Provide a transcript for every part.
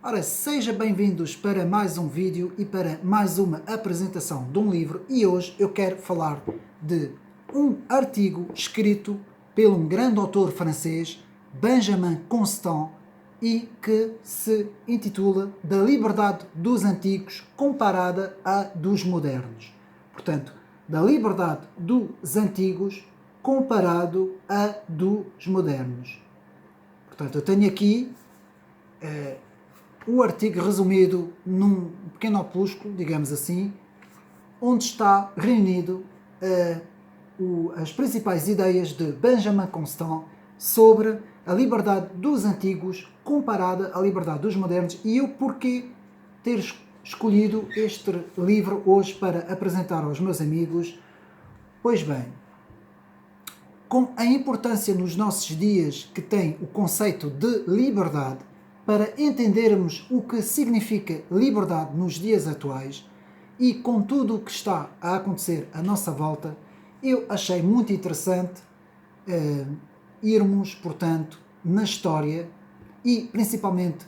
Ora, seja bem-vindos para mais um vídeo e para mais uma apresentação de um livro, e hoje eu quero falar de um artigo escrito por um grande autor francês, Benjamin Constant, e que se intitula Da Liberdade dos Antigos comparada à dos modernos. Portanto, da liberdade dos antigos comparado a dos modernos. Portanto, eu tenho aqui o artigo resumido num pequeno opúsculo, digamos assim, onde está reunido as principais ideias de Benjamin Constant sobre a liberdade dos antigos comparada à liberdade dos modernos, e eu porquê ter escolhido este livro hoje para apresentar aos meus amigos. Pois bem, com a importância nos nossos dias que tem o conceito de liberdade, para entendermos o que significa liberdade nos dias atuais e com tudo o que está a acontecer à nossa volta, eu achei muito interessante irmos, portanto, na história e principalmente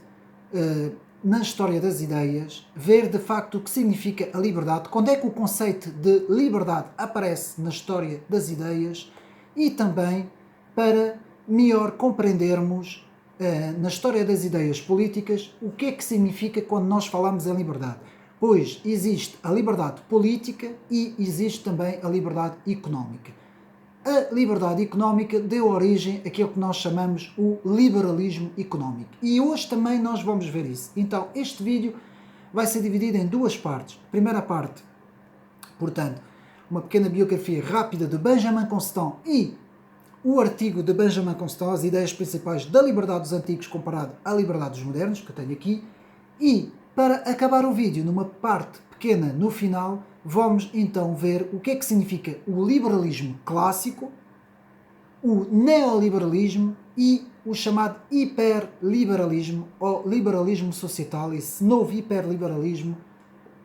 na história das ideias, ver de facto o que significa a liberdade, quando é que o conceito de liberdade aparece na história das ideias, e também para melhor compreendermos na história das ideias políticas o que é que significa quando nós falamos em liberdade. Pois existe a liberdade política e existe também a liberdade económica. A liberdade económica deu origem àquilo que nós chamamos o liberalismo económico. E hoje também nós vamos ver isso. Então, este vídeo vai ser dividido em duas partes. Primeira parte, portanto, uma pequena biografia rápida de Benjamin Constant e o artigo de Benjamin Constant, as ideias principais da liberdade dos antigos comparado à liberdade dos modernos, que eu tenho aqui. E, para acabar o vídeo, numa parte pequena no final, vamos então ver o que é que significa o liberalismo clássico, o neoliberalismo e o chamado hiperliberalismo ou liberalismo societal, esse novo hiperliberalismo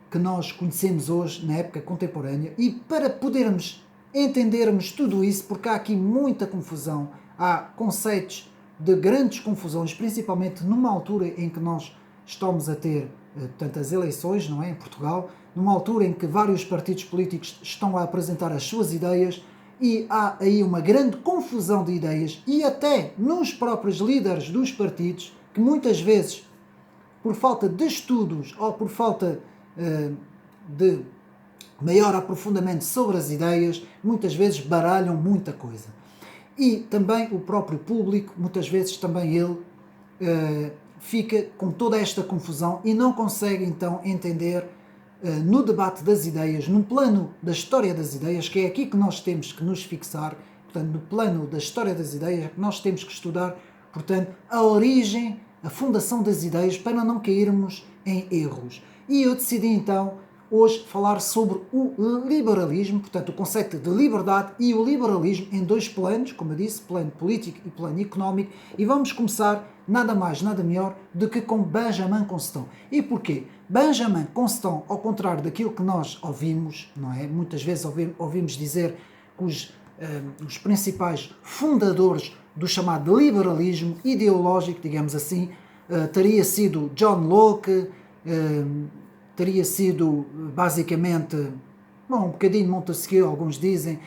que nós conhecemos hoje na época contemporânea. E para podermos entendermos tudo isso, porque há aqui muita confusão, há conceitos de grandes confusões, principalmente numa altura em que nós estamos a ter tantas eleições, não é, em Portugal, numa altura em que vários partidos políticos estão a apresentar as suas ideias e há aí uma grande confusão de ideias, e até nos próprios líderes dos partidos, que muitas vezes, por falta de estudos ou por falta de maior aprofundamento sobre as ideias, muitas vezes baralham muita coisa. E também o próprio público, muitas vezes também ele fica com toda esta confusão e não consegue então entender no debate das ideias, no plano da história das ideias, que é aqui que nós temos que nos fixar, portanto, no plano da história das ideias, que nós temos que estudar, portanto, a origem, a fundação das ideias, para não cairmos em erros. E eu decidi então hoje falar sobre o liberalismo, portanto o conceito de liberdade e o liberalismo em dois planos, como eu disse, plano político e plano económico, e vamos começar nada mais, nada melhor do que com Benjamin Constant. E porquê? Benjamin Constant, ao contrário daquilo que nós ouvimos, não é? Muitas vezes ouvimos dizer que os principais fundadores do chamado liberalismo ideológico, digamos assim, teria sido John Locke, teria sido basicamente, um bocadinho Montesquieu, alguns dizem,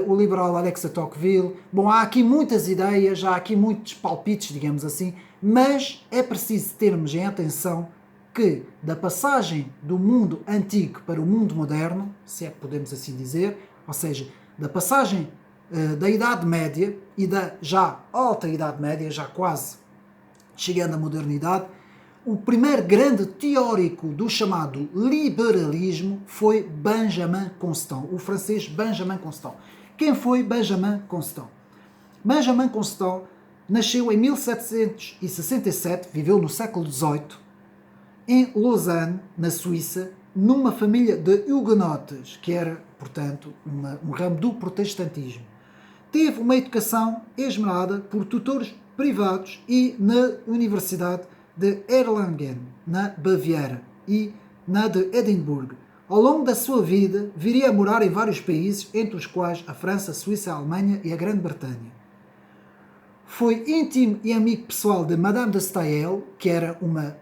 o liberal Alex de Tocqueville. Bom, há aqui muitas ideias, há aqui muitos palpites, digamos assim, mas é preciso termos em atenção que da passagem do mundo antigo para o mundo moderno, se é que podemos assim dizer, ou seja, da passagem da Idade Média e da já alta Idade Média, já quase chegando à modernidade, o primeiro grande teórico do chamado liberalismo foi Benjamin Constant, o francês Benjamin Constant. Quem foi Benjamin Constant? Benjamin Constant nasceu em 1767, viveu no século XVIII, em Lausanne, na Suíça, numa família de hugonotes, que era, portanto, um ramo do protestantismo. Teve uma educação esmerada por tutores privados e na Universidade de Erlangen, na Baviera, e na de Edimburgo. Ao longo da sua vida, viria a morar em vários países, entre os quais a França, a Suíça, a Alemanha e a Grã-Bretanha. Foi íntimo e amigo pessoal de Madame de Staël, que era uma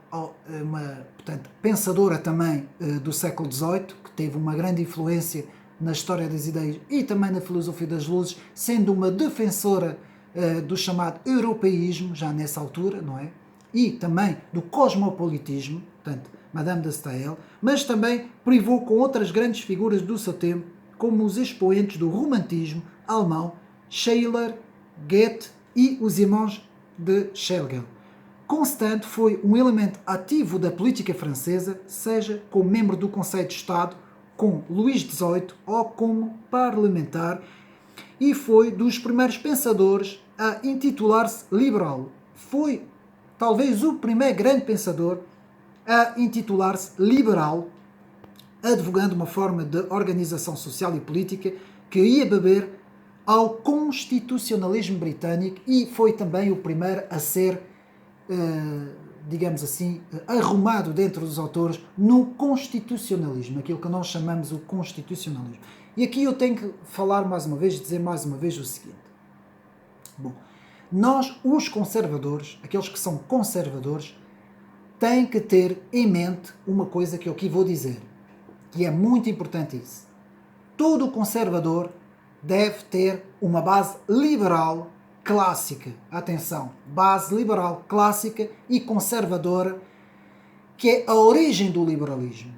portanto, pensadora também do século XVIII, que teve uma grande influência na história das ideias e também na filosofia das luzes, sendo uma defensora do chamado europeísmo, já nessa altura, não é? E também do cosmopolitismo, portanto, Madame de Staël, mas também privou com outras grandes figuras do seu tempo, como os expoentes do romantismo alemão, Schiller, Goethe e os irmãos de Schlegel. Constant foi um elemento ativo da política francesa, seja como membro do Conselho de Estado, com Luís XVIII ou como parlamentar, e foi dos primeiros pensadores a intitular-se liberal. Foi talvez o primeiro grande pensador a intitular-se liberal, advogando uma forma de organização social e política que ia beber ao constitucionalismo britânico e foi também o primeiro a ser, digamos assim, arrumado dentro dos autores no constitucionalismo, aquilo que nós chamamos o constitucionalismo. E aqui eu tenho que falar mais uma vez, dizer mais uma vez o seguinte. Bom, nós, os conservadores, aqueles que são conservadores, têm que ter em mente uma coisa que eu aqui vou dizer, que é muito importante isso. Todo conservador deve ter uma base liberal clássica. Atenção, base liberal clássica e conservadora, que é a origem do liberalismo.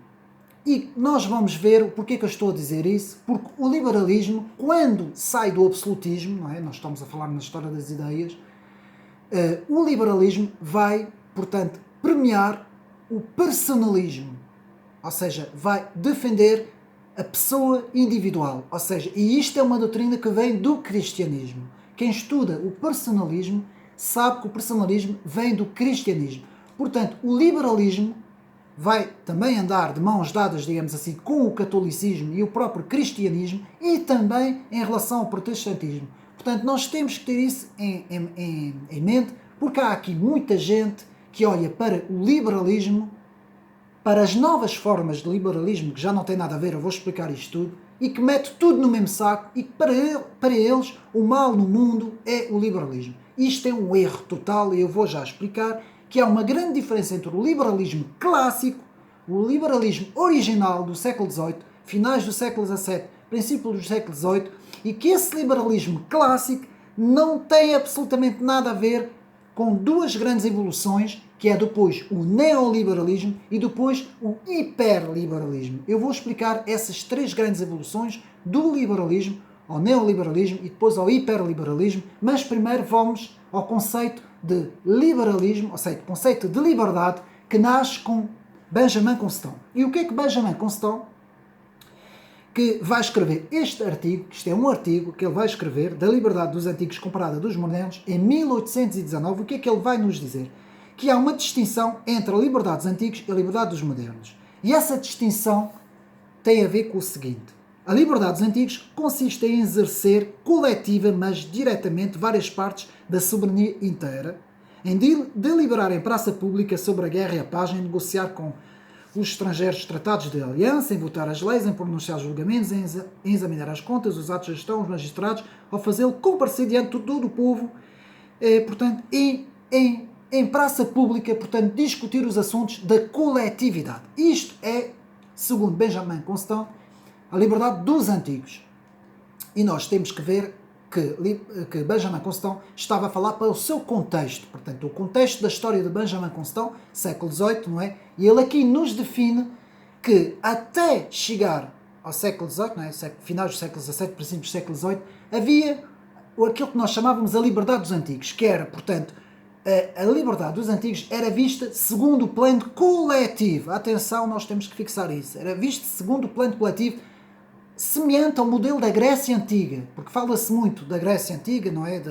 E nós vamos ver porque que eu estou a dizer isso, porque o liberalismo, quando sai do absolutismo, não é? Nós estamos a falar na história das ideias, o liberalismo vai, portanto, premiar o personalismo, ou seja, vai defender a pessoa individual, ou seja, e isto é uma doutrina que vem do cristianismo. Quem estuda o personalismo sabe que o personalismo vem do cristianismo. Portanto, o liberalismo vai também andar de mãos dadas, digamos assim, com o catolicismo e o próprio cristianismo e também em relação ao protestantismo. Portanto, nós temos que ter isso em mente, porque há aqui muita gente que olha para o liberalismo, para as novas formas de liberalismo, que já não tem nada a ver, eu vou explicar isto tudo, e que mete tudo no mesmo saco e que para eles o mal no mundo é o liberalismo. Isto é um erro total e eu vou já explicar que há uma grande diferença entre o liberalismo clássico, o liberalismo original do século XVIII, finais do século XVII, princípios do século XVIII, e que esse liberalismo clássico não tem absolutamente nada a ver com duas grandes evoluções, que é depois o neoliberalismo e depois o hiperliberalismo. Eu vou explicar essas três grandes evoluções do liberalismo ao neoliberalismo e depois ao hiperliberalismo, mas primeiro vamos ao conceito de liberalismo, ou seja, o conceito de liberdade que nasce com Benjamin Constant. E o que é que Benjamin Constant, que vai escrever este artigo, que isto é um artigo que ele vai escrever, da liberdade dos antigos comparada dos modernos, em 1819, o que é que ele vai nos dizer? Que há uma distinção entre a liberdade dos antigos e a liberdade dos modernos. E essa distinção tem a ver com o seguinte: a liberdade dos antigos consiste em exercer coletiva, mas diretamente, várias partes da soberania inteira, em deliberar em praça pública sobre a guerra e a paz, em negociar com os estrangeiros tratados de aliança, em votar as leis, em pronunciar julgamentos, em examinar as contas, os atos de gestão, os magistrados, ao fazê-lo comparecer diante de todo o povo, portanto, em praça pública, portanto, discutir os assuntos da coletividade. Isto é, segundo Benjamin Constant, a liberdade dos antigos. E nós temos que ver que Benjamin Constant estava a falar para o seu contexto, portanto, o contexto da história de Benjamin Constant, século XVIII, não é? E ele aqui nos define que até chegar ao século XVIII, não é? Finais do século XVII, princípios do século XVIII, havia aquilo que nós chamávamos a liberdade dos antigos, que era, portanto, a liberdade dos antigos era vista segundo o plano coletivo. Atenção, nós temos que fixar isso. Era vista segundo o plano coletivo, semelhante ao modelo da Grécia Antiga, porque fala-se muito da Grécia Antiga, não é?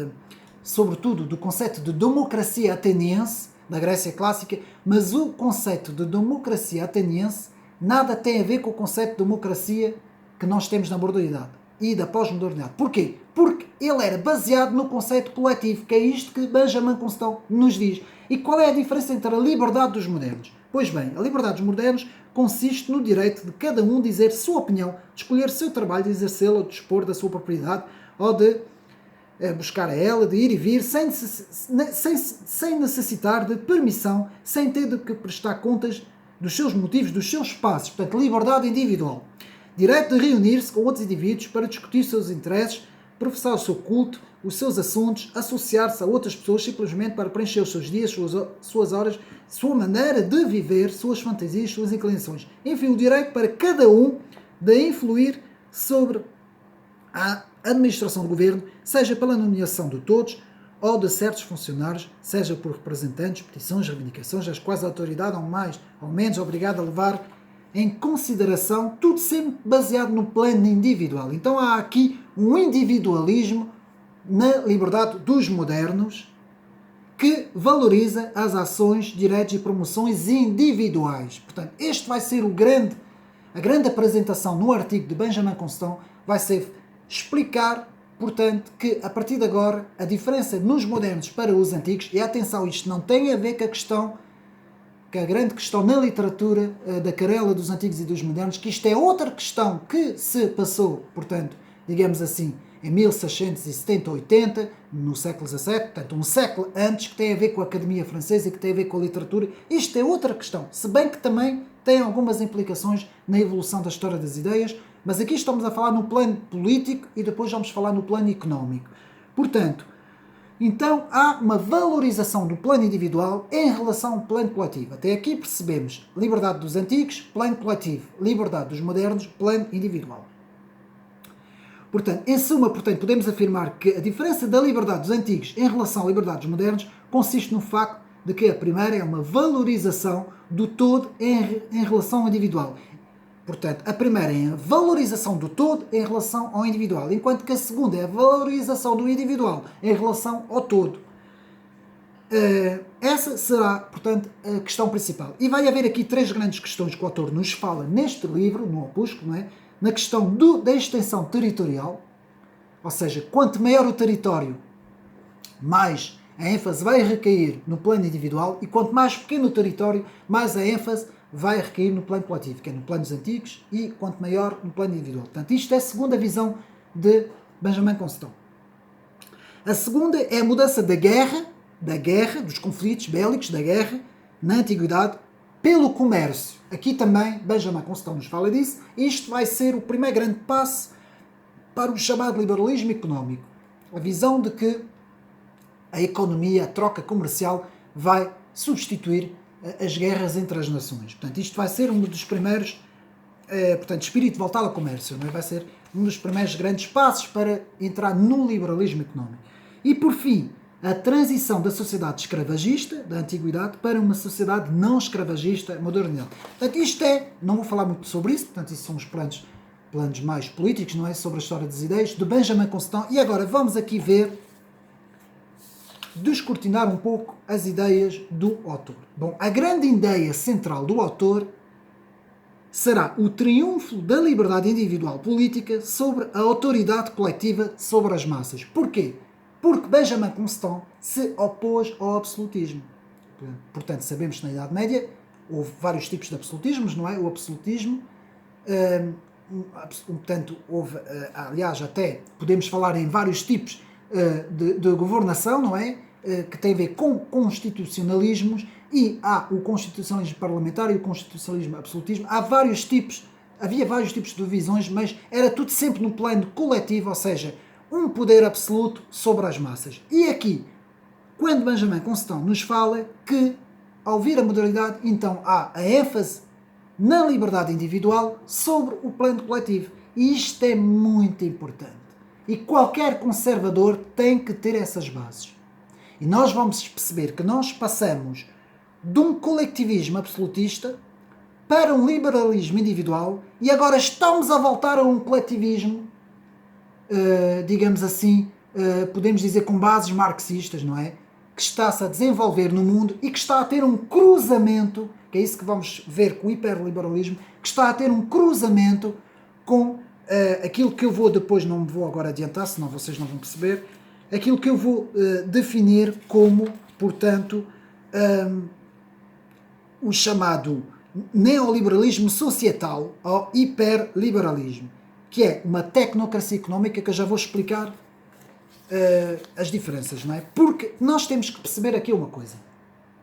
Sobretudo do conceito de democracia ateniense, da Grécia Clássica, mas o conceito de democracia ateniense nada tem a ver com o conceito de democracia que nós temos na modernidade e da pós-modernidade. Porquê? Porque ele era baseado no conceito coletivo, que é isto que Benjamin Constant nos diz. E qual é a diferença entre a liberdade dos modernos? Pois bem, a liberdade dos modernos consiste no direito de cada um dizer sua opinião, de escolher seu trabalho, de exercê-lo, ou de dispor da sua propriedade, ou de buscar a ela, de ir e vir, sem necessitar de permissão, sem ter de que prestar contas dos seus motivos, dos seus passos. Portanto, liberdade individual. Direito de reunir-se com outros indivíduos para discutir seus interesses, professar o seu culto, os seus assuntos, associar-se a outras pessoas simplesmente para preencher os seus dias, suas horas, sua maneira de viver, suas fantasias, suas inclinações. Enfim, o direito para cada um de influir sobre a administração do governo, seja pela nomeação de todos ou de certos funcionários, seja por representantes, petições, reivindicações, as quais a autoridade, ao mais ou menos, é obrigada a levar em consideração, tudo sempre baseado no plano individual. Então há aqui um individualismo na liberdade dos modernos que valoriza as ações, direitos e promoções individuais. Portanto, este vai ser a grande apresentação no artigo de Benjamin Constant, vai ser explicar, portanto, que a partir de agora a diferença nos modernos para os antigos, e atenção, isto não tem a ver com a grande questão na literatura da querela dos antigos e dos modernos, que isto é outra questão que se passou, portanto, digamos assim, em 1670, 80, no século XVII, portanto, um século antes, que tem a ver com a Academia Francesa e que tem a ver com a literatura. Isto é outra questão, se bem que também tem algumas implicações na evolução da história das ideias, mas aqui estamos a falar no plano político e depois vamos falar no plano económico. Portanto, então há uma valorização do plano individual em relação ao plano coletivo. Até aqui percebemos liberdade dos antigos, plano coletivo, liberdade dos modernos, plano individual. Portanto, em suma, podemos afirmar que a diferença da liberdade dos antigos em relação à liberdade dos modernos consiste no facto de que a primeira é uma valorização do todo em relação ao individual. Portanto, a primeira é a valorização do todo em relação ao individual, enquanto que a segunda é a valorização do individual em relação ao todo. Essa será, portanto, a questão principal. E vai haver aqui três grandes questões que o autor nos fala neste livro, no opúsculo, não é? Na questão da extensão territorial, ou seja, quanto maior o território, mais a ênfase vai recair no plano individual, e quanto mais pequeno o território, mais a ênfase vai recair no plano coletivo, que é no plano dos antigos, e quanto maior no plano individual. Portanto, isto é a segunda visão de Benjamin Constant. A segunda é a mudança da guerra, dos conflitos bélicos, da guerra, na antiguidade, pelo comércio. Aqui também Benjamin Constant nos fala disso. Isto vai ser o primeiro grande passo para o chamado liberalismo económico. A visão de que a economia, a troca comercial, vai substituir as guerras entre as nações. Portanto, isto vai ser um dos primeiros, espírito voltado ao comércio, não é? Vai ser um dos primeiros grandes passos para entrar no liberalismo económico. E, por fim, a transição da sociedade escravagista, da antiguidade, para uma sociedade não escravagista, modernidade. Portanto, isto não vou falar muito sobre isso, portanto, isso são os planos mais políticos, não é? Sobre a história das ideias, de Benjamin Constant. E agora vamos aqui descortinar um pouco as ideias do autor. Bom, a grande ideia central do autor será o triunfo da liberdade individual política sobre a autoridade coletiva sobre as massas. Porquê? Porque Benjamin Constant se opôs ao absolutismo. Portanto, sabemos que na Idade Média houve vários tipos de absolutismos, não é? O absolutismo, portanto, houve, aliás, até podemos falar em vários tipos de governação, não é? Que tem a ver com constitucionalismos, e há o constitucionalismo parlamentar e o constitucionalismo absolutismo. Havia vários tipos de visões, mas era tudo sempre no plano coletivo, ou seja, um poder absoluto sobre as massas. E aqui, quando Benjamin Constant nos fala que, ao vir a modernidade, então há a ênfase na liberdade individual sobre o plano coletivo. E isto é muito importante. E qualquer conservador tem que ter essas bases. E nós vamos perceber que nós passamos de um coletivismo absolutista para um liberalismo individual, e agora estamos a voltar a um coletivismo, digamos assim, podemos dizer com bases marxistas, não é? Que está-se a desenvolver no mundo e que está a ter um cruzamento, que é isso que vamos ver com o hiperliberalismo, que está a ter um cruzamento com aquilo que eu vou depois, não me vou agora adiantar, senão vocês não vão perceber, aquilo que eu vou definir como, portanto, o chamado neoliberalismo societal ou hiperliberalismo, que é uma tecnocracia económica que eu já vou explicar as diferenças, não é? Porque nós temos que perceber aqui uma coisa.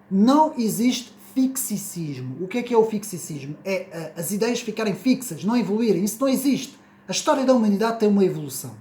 Não existe fixicismo. O que é o fixicismo? É as ideias ficarem fixas, não evoluírem. Isso não existe. A história da humanidade tem uma evolução.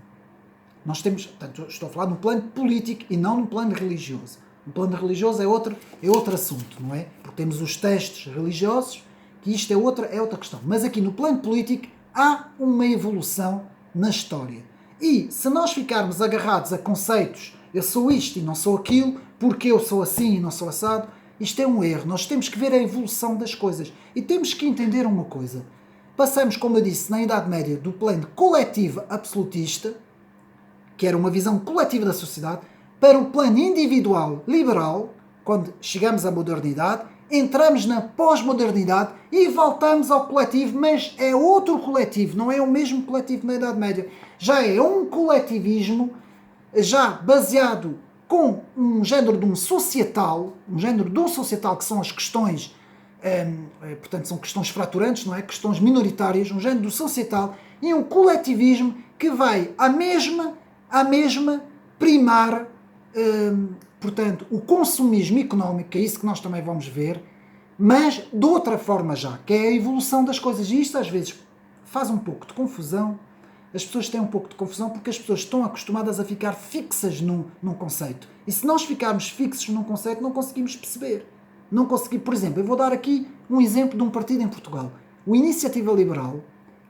Nós temos, portanto, estou a falar no plano político e não no plano religioso. No plano religioso é outro assunto, não é? Porque temos os textos religiosos, que isto é outra questão. Mas aqui no plano político há uma evolução na história. E se nós ficarmos agarrados a conceitos, eu sou isto e não sou aquilo, porque eu sou assim e não sou assado, isto é um erro. Nós temos que ver a evolução das coisas. E temos que entender uma coisa. Passamos, como eu disse, na Idade Média, do plano coletivo absolutista, que era uma visão coletiva da sociedade, para o plano individual liberal, quando chegamos à modernidade, entramos na pós-modernidade e voltamos ao coletivo, mas é outro coletivo, não é o mesmo coletivo na Idade Média. Já é um coletivismo, já baseado com um género de um societal, que são as questões, portanto são questões fraturantes, não é? Questões minoritárias, um género do societal, e um coletivismo que vai à mesma primar, portanto, o consumismo económico, que é isso que nós também vamos ver, mas de outra forma já, que é a evolução das coisas. E isto às vezes faz um pouco de confusão, as pessoas têm um pouco de confusão porque as pessoas estão acostumadas a ficar fixas num conceito. E se nós ficarmos fixos num conceito, não conseguimos perceber. Não consegui, por exemplo, eu vou dar aqui um exemplo de um partido em Portugal. O Iniciativa Liberal,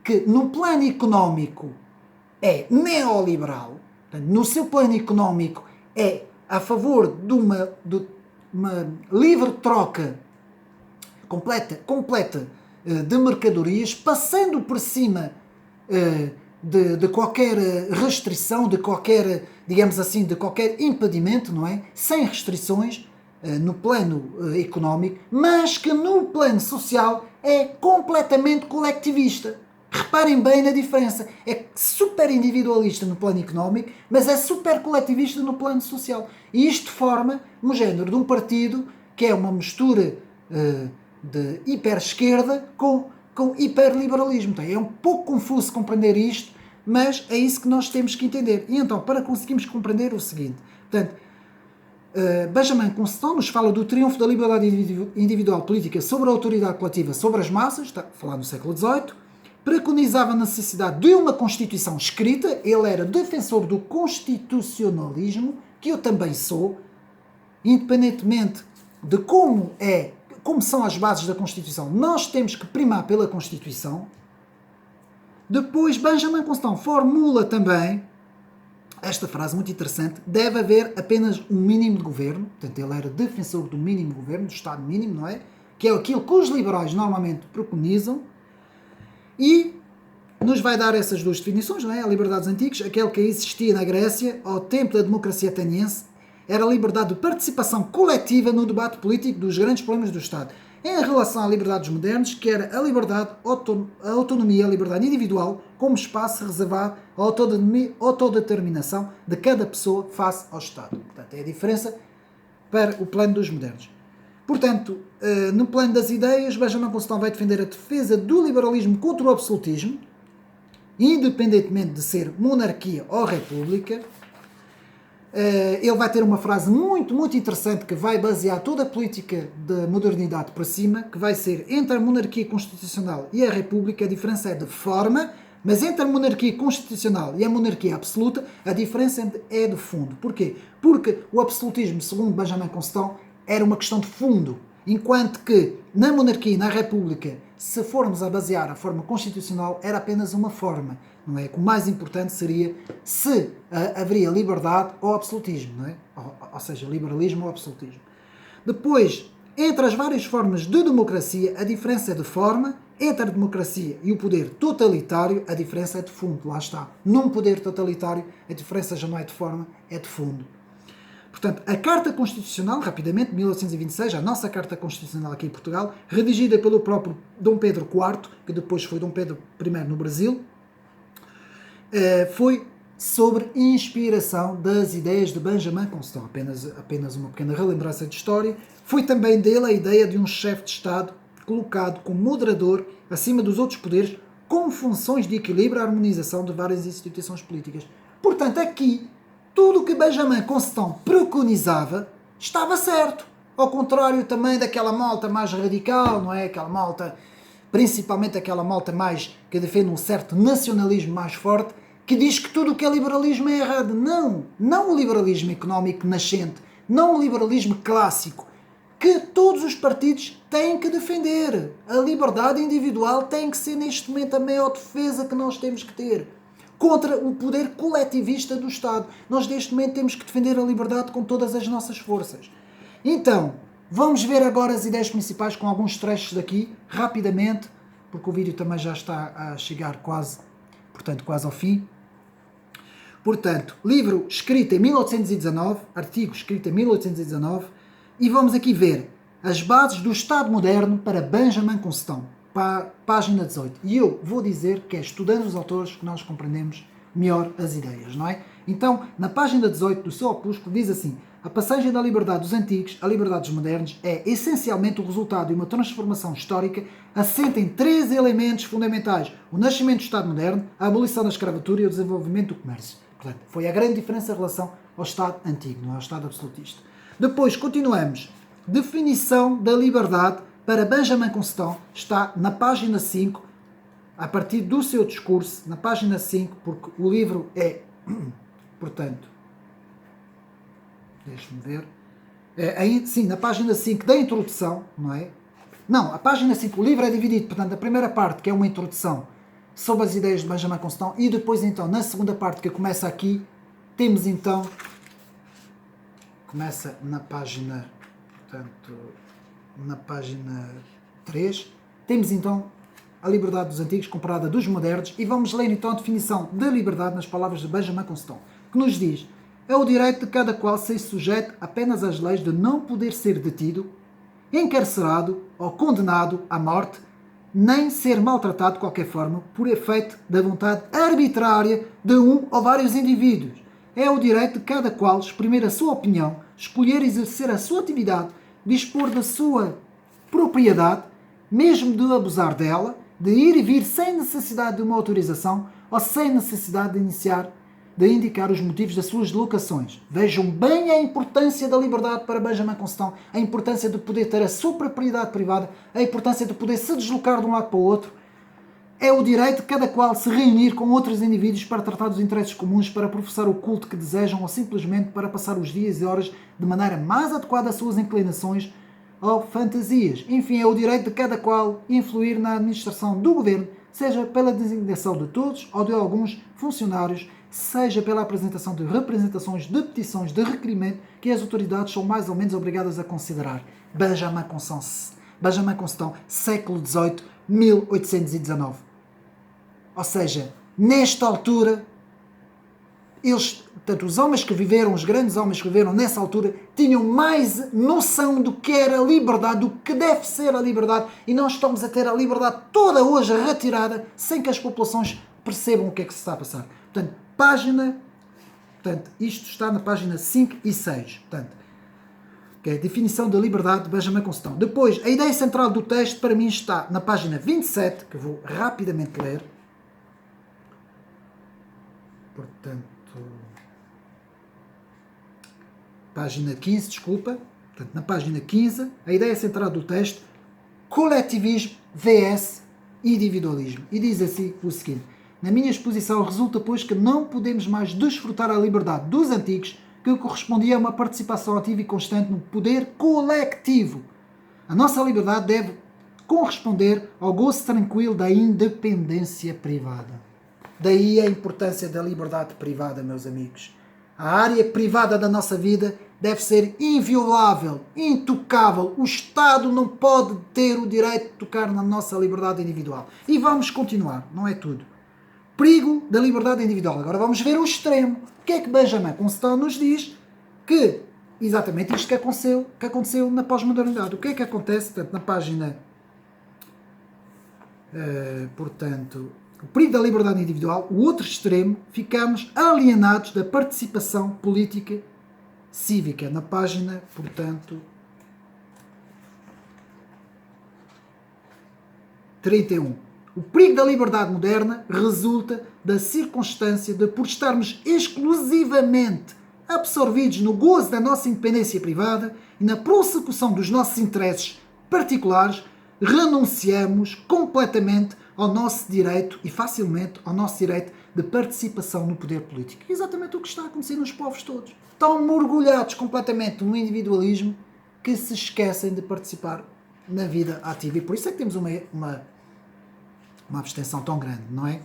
que no plano económico é neoliberal, portanto, no seu plano económico é a favor de uma livre troca completa de mercadorias, passando por cima de qualquer restrição, de qualquer, digamos assim, de qualquer impedimento, não é? Sem restrições no plano económico, mas que no plano social é completamente colectivista. Reparem bem na diferença. É super individualista no plano económico, mas é super coletivista no plano social. E isto forma um género de um partido que é uma mistura de hiper-esquerda com hiperliberalismo. Então, é um pouco confuso compreender isto, mas é isso que nós temos que entender. E então, para conseguirmos compreender o seguinte, portanto, Benjamin Constant nos fala do triunfo da liberdade individual política sobre a autoridade coletiva sobre as massas, está a falar no século XVIII, preconizava a necessidade de uma Constituição escrita, ele era defensor do constitucionalismo, que eu também sou, independentemente de como são as bases da Constituição, nós temos que primar pela Constituição. Depois, Benjamin Constant formula também esta frase muito interessante: deve haver apenas um mínimo de governo. Portanto, ele era defensor do mínimo de governo, do Estado mínimo, não é? Que é aquilo que os liberais normalmente preconizam. E nos vai dar essas duas definições, não é? A liberdade dos antigos, aquele que existia na Grécia, ao tempo da democracia ateniense, era a liberdade de participação coletiva no debate político dos grandes problemas do Estado. Em relação à liberdade dos modernos, que era a liberdade, a autonomia, a liberdade individual, como espaço reservado à autodeterminação de cada pessoa face ao Estado. Portanto, é a diferença para o plano dos modernos. Portanto, no plano das ideias, Benjamin Constant vai defender a defesa do liberalismo contra o absolutismo, independentemente de ser monarquia ou república. Ele vai ter uma frase muito, muito interessante que vai basear toda a política da modernidade para cima, que vai ser: entre a monarquia constitucional e a república a diferença é de forma, mas entre a monarquia constitucional e a monarquia absoluta a diferença é de fundo. Porquê? Porque o absolutismo, segundo Benjamin Constant, era uma questão de fundo, enquanto que na monarquia e na república, se formos a basear a forma constitucional, era apenas uma forma, não é? O mais importante seria se haveria liberdade ou absolutismo, não é? Ou seja, liberalismo ou absolutismo. Depois, entre as várias formas de democracia, a diferença é de forma. Entre a democracia e o poder totalitário, a diferença é de fundo. Lá está. Num poder totalitário, a diferença já não é de forma, é de fundo. Portanto, a Carta Constitucional, rapidamente, 1826, a nossa Carta Constitucional aqui em Portugal, redigida pelo próprio Dom Pedro IV, que depois foi Dom Pedro I no Brasil, foi sobre inspiração das ideias de Benjamin Constant. Apenas uma pequena relembrança de história. Foi também dele a ideia de um chefe de Estado colocado como moderador acima dos outros poderes, com funções de equilíbrio e harmonização de várias instituições políticas. Portanto, aqui tudo o que Benjamin Constant preconizava estava certo. Ao contrário também daquela malta mais radical, não é? Aquela malta, principalmente aquela malta mais que defende um certo nacionalismo mais forte, que diz que tudo o que é liberalismo é errado. Não, não o liberalismo económico nascente, não o liberalismo clássico, que todos os partidos têm que defender. A liberdade individual tem que ser neste momento a maior defesa que nós temos que ter contra o poder coletivista do Estado. Nós neste momento temos que defender a liberdade com todas as nossas forças. Então, vamos ver agora as ideias principais com alguns trechos daqui, rapidamente, porque o vídeo também já está a chegar quase ao fim. Portanto, livro escrito em 1819, artigo escrito em 1819, e vamos aqui ver as bases do Estado moderno para Benjamin Constant, página 18. E eu vou dizer que é estudando os autores que nós compreendemos melhor as ideias, não é? Então, na página 18 do seu opúsculo, diz assim: a passagem da liberdade dos antigos à liberdade dos modernos é essencialmente o resultado de uma transformação histórica assente em 3 elementos fundamentais: o nascimento do Estado moderno, a abolição da escravatura e o desenvolvimento do comércio. Portanto, foi a grande diferença em relação ao Estado antigo, não é? Ao Estado absolutista. Depois, continuamos. Definição da liberdade para Benjamin Constant está na página 5, a partir do seu discurso, na página 5, porque o livro é, portanto, deixe-me ver, sim, na página 5 da introdução, não é? Não, a página 5, o livro é dividido, portanto, a primeira parte, que é uma introdução sobre as ideias de Benjamin Constant, e depois, então, na segunda parte, que começa aqui, temos, então, começa na página, portanto, na página 3, temos, então, a liberdade dos antigos comparada dos modernos, e vamos ler, então, a definição da liberdade nas palavras de Benjamin Constant, que nos diz: é o direito de cada qual ser sujeito apenas às leis de não poder ser detido, encarcerado ou condenado à morte, nem ser maltratado de qualquer forma por efeito da vontade arbitrária de um ou vários indivíduos. É o direito de cada qual exprimir a sua opinião, escolher exercer a sua atividade, dispor da sua propriedade, mesmo de abusar dela, de ir e vir sem necessidade de uma autorização ou sem necessidade de indicar os motivos das suas deslocações. Vejam bem a importância da liberdade para Benjamin Constant, a importância de poder ter a sua propriedade privada, a importância de poder se deslocar de um lado para o outro. É o direito de cada qual se reunir com outros indivíduos para tratar dos interesses comuns, para professar o culto que desejam ou simplesmente para passar os dias e horas de maneira mais adequada às suas inclinações ou fantasias. Enfim, é o direito de cada qual influir na administração do governo, seja pela designação de todos ou de alguns funcionários, seja pela apresentação de representações de petições de requerimento que as autoridades são mais ou menos obrigadas a considerar. Benjamin Constant, século XVIII, 1819. Ou seja, nesta altura, portanto, os homens que viveram, os grandes homens que viveram nessa altura, tinham mais noção do que era a liberdade, do que deve ser a liberdade, e nós estamos a ter a liberdade toda hoje retirada, sem que as populações percebam o que é que se está a passar. Portanto, isto está na página 5 e 6, portanto, que é a definição da liberdade de Benjamin Constant. Depois, a ideia central do texto, para mim, está na página 27, que eu vou rapidamente ler. Portanto, página 15, desculpa. Portanto, na página 15, a ideia central do texto: coletivismo vs individualismo. E diz assim o seguinte: na minha exposição resulta, pois, que não podemos mais desfrutar a liberdade dos antigos, que correspondia a uma participação ativa e constante no poder coletivo. A nossa liberdade deve corresponder ao gozo tranquilo da independência privada. Daí a importância da liberdade privada, meus amigos. A área privada da nossa vida deve ser inviolável, intocável. O Estado não pode ter o direito de tocar na nossa liberdade individual. E vamos continuar, não é tudo. Perigo da liberdade individual. Agora vamos ver o extremo. O que é que Benjamin Constant nos diz? Que exatamente isto que aconteceu na pós-modernidade. O que é que acontece? Portanto, na página... o perigo da liberdade individual, o outro extremo, ficamos alienados da participação política cívica. Na página, portanto, 31. O perigo da liberdade moderna resulta da circunstância de, por estarmos exclusivamente absorvidos no gozo da nossa independência privada e na prossecução dos nossos interesses particulares, renunciamos completamente ao nosso direito e facilmente ao nosso direito de participação no poder político. É exatamente o que está a acontecer nos povos todos. Estão mergulhados completamente no individualismo que se esquecem de participar na vida ativa. E por isso é que temos uma abstenção tão grande, não é?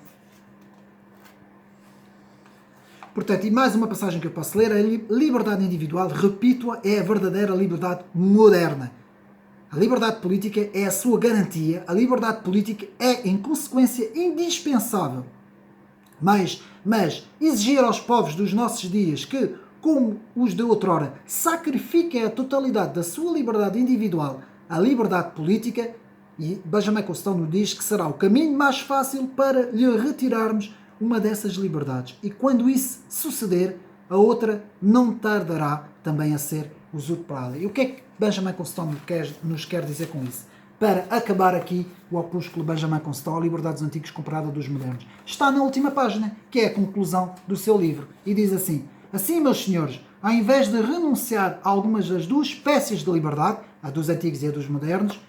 Portanto, e mais uma passagem que eu posso ler, a liberdade individual, repito-a, é a verdadeira liberdade moderna. A liberdade política é a sua garantia, a liberdade política é, em consequência, indispensável. Mas exigir aos povos dos nossos dias que, como os de outrora, sacrifiquem a totalidade da sua liberdade individual à liberdade política, e Benjamin Constant nos diz que será o caminho mais fácil para lhe retirarmos uma dessas liberdades. E quando isso suceder, a outra não tardará também a ser usurpada. E o que é que Benjamin Constant nos quer dizer com isso? Para acabar aqui o opúsculo Benjamin Constant, A Liberdade dos Antigos comparada dos Modernos. Está na última página, que é a conclusão do seu livro. E diz assim: assim, meus senhores, ao invés de renunciar a algumas das duas espécies de liberdade, a dos antigos e a dos modernos,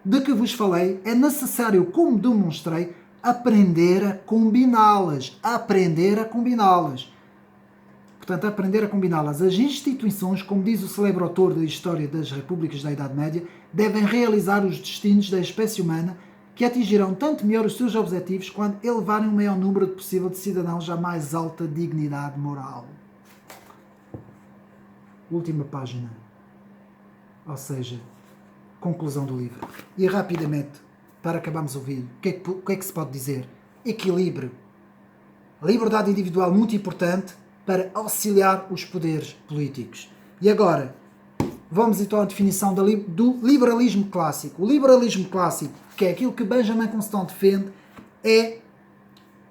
de que vos falei, é necessário, como demonstrei, aprender a combiná-las. Aprender a combiná-las. Portanto, aprender a combiná-las. As instituições, como diz o célebre autor da História das Repúblicas da Idade Média, devem realizar os destinos da espécie humana, que atingirão tanto melhor os seus objetivos quando elevarem o maior número possível de cidadãos à mais alta dignidade moral. Última página. Ou seja, conclusão do livro. E rapidamente, para acabarmos o vídeo, o que é que se pode dizer? Equilíbrio. A liberdade individual muito importante para auxiliar os poderes políticos. E agora, vamos então à definição do liberalismo clássico. O liberalismo clássico, que é aquilo que Benjamin Constant defende,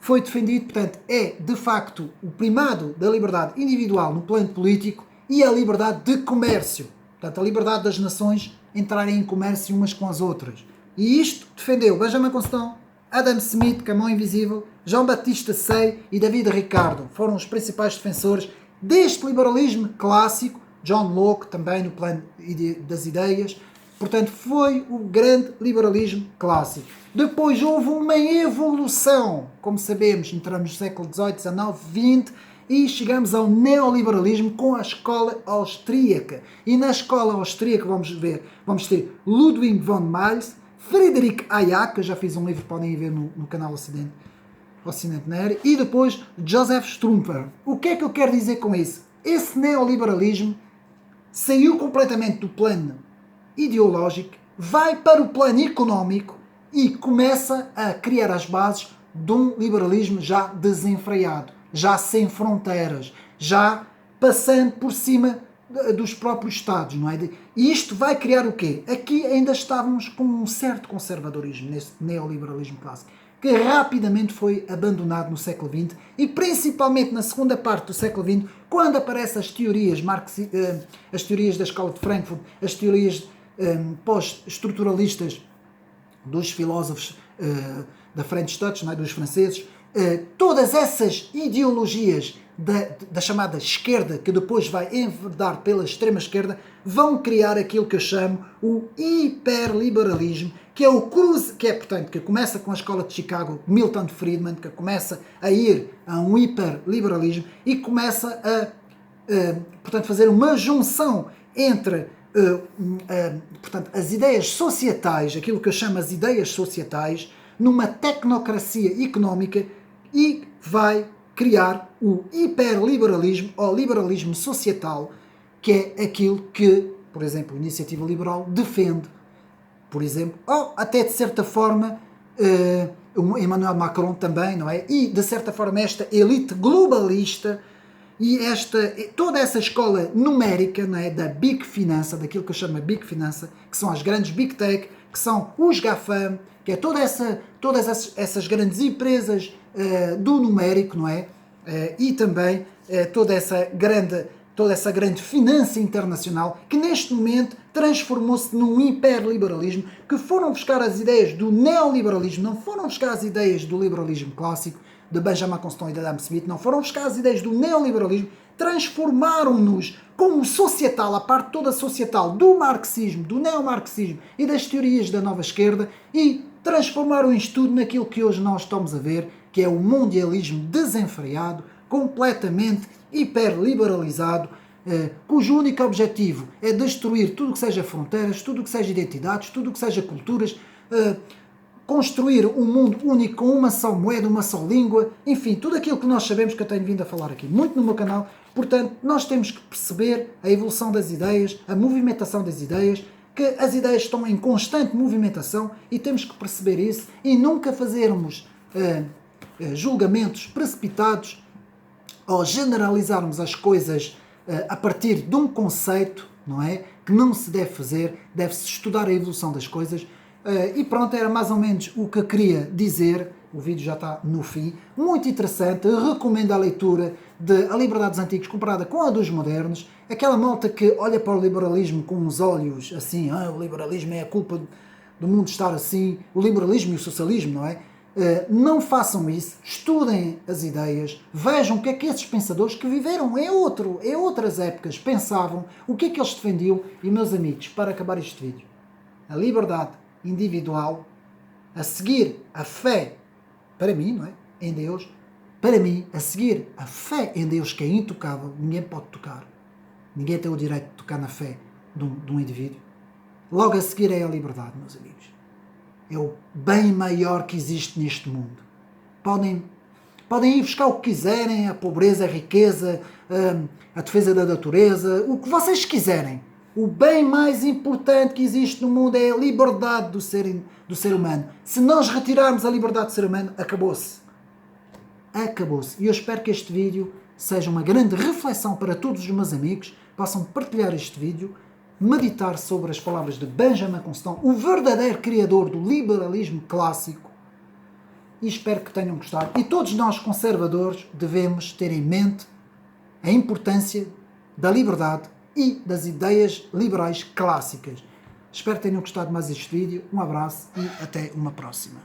foi defendido, portanto, é de facto o primado da liberdade individual no plano político e a liberdade de comércio. Portanto, a liberdade das nações entrarem em comércio umas com as outras. E isto defendeu Benjamin Constant, Adam Smith, Camão Invisível, Jean-Baptiste Say e David Ricardo. Foram os principais defensores deste liberalismo clássico. John Locke também no plano das ideias. Portanto, foi o grande liberalismo clássico. Depois houve uma evolução. Como sabemos, entramos no século XVIII, XIX, XX e chegamos ao neoliberalismo com a escola austríaca. E na escola austríaca vamos ter Ludwig von Mises, Friedrich Hayek, que eu já fiz um livro, podem ir ver no canal Ocidente Nere, e depois Joseph Strumper. O que é que eu quero dizer com isso? Esse neoliberalismo saiu completamente do plano ideológico, vai para o plano económico e começa a criar as bases de um liberalismo já desenfreado, já sem fronteiras, já passando por cima dos próprios Estados, não é? E isto vai criar o quê? Aqui ainda estávamos com um certo conservadorismo nesse neoliberalismo clássico, que rapidamente foi abandonado no século XX e principalmente na segunda parte do século XX, quando aparecem as teorias as teorias da Escola de Frankfurt, as teorias pós-estruturalistas dos filósofos da French Touch, não é? Dos franceses, todas essas ideologias da chamada esquerda, que depois vai enverdar pela extrema esquerda, vão criar aquilo que eu chamo o hiperliberalismo, que é portanto, que começa com a escola de Chicago, Milton Friedman, que começa a ir a um hiperliberalismo e começa a portanto, fazer uma junção entre portanto, as ideias societais, aquilo que eu chamo as ideias societais, numa tecnocracia económica, e vai criar o hiperliberalismo ou liberalismo societal, que é aquilo que, por exemplo, a Iniciativa Liberal defende, por exemplo, ou até de certa forma o Emmanuel Macron também, não é? E de certa forma esta elite globalista e toda essa escola numérica, não é? Da Big Finança, daquilo que eu chamo de Big Finança, que são as grandes Big Tech, que são os GAFAM, que é todas essas grandes empresas do numérico, não é? E também toda essa grande finança internacional que neste momento transformou-se num hiperliberalismo, que foram buscar as ideias do neoliberalismo, não foram buscar as ideias do liberalismo clássico, de Benjamin Constant e de Adam Smith, não foram buscar as ideias do neoliberalismo, transformaram-nos como societal, a parte toda societal do marxismo, do neomarxismo e das teorias da nova esquerda, e transformaram isto tudo naquilo que hoje nós estamos a ver, que é o mundialismo desenfreado, completamente hiperliberalizado, cujo único objetivo é destruir tudo o que seja fronteiras, tudo o que seja identidades, tudo o que seja culturas, construir um mundo único com uma só moeda, uma só língua, enfim, tudo aquilo que nós sabemos, que eu tenho vindo a falar aqui muito no meu canal. Portanto, nós temos que perceber a evolução das ideias, a movimentação das ideias, que as ideias estão em constante movimentação e temos que perceber isso e nunca fazermos julgamentos precipitados ou generalizarmos as coisas a partir de um conceito, não é? Que não se deve fazer, deve-se estudar a evolução das coisas. E pronto, era mais ou menos o que eu queria dizer. O vídeo já está no fim. Muito interessante, recomendo a leitura de A Liberdade dos Antigos comparada com a dos modernos. Aquela malta que olha para o liberalismo com uns olhos assim, o liberalismo é a culpa do mundo estar assim, o liberalismo e o socialismo, não é? Não façam isso, estudem as ideias, vejam o que é que esses pensadores que viveram em outras épocas pensavam, o que é que eles defendiam. E meus amigos, para acabar este vídeo, a liberdade individual, a seguir a fé, para mim, não é? Em Deus, para mim, a seguir a fé em Deus, que é intocável, ninguém pode tocar, ninguém tem o direito de tocar na fé de um indivíduo. Logo a seguir é a liberdade, meus amigos. É o bem maior que existe neste mundo. Podem ir buscar o que quiserem, a pobreza, a riqueza, a defesa da natureza, o que vocês quiserem. O bem mais importante que existe no mundo é a liberdade do ser humano. Se nós retirarmos a liberdade do ser humano, acabou-se. Acabou-se. E eu espero que este vídeo seja uma grande reflexão para todos os meus amigos, possam partilhar este vídeo, meditar sobre as palavras de Benjamin Constant, o verdadeiro criador do liberalismo clássico, e espero que tenham gostado. E todos nós, conservadores, devemos ter em mente a importância da liberdade e das ideias liberais clássicas. Espero que tenham gostado mais deste vídeo. Um abraço e até uma próxima.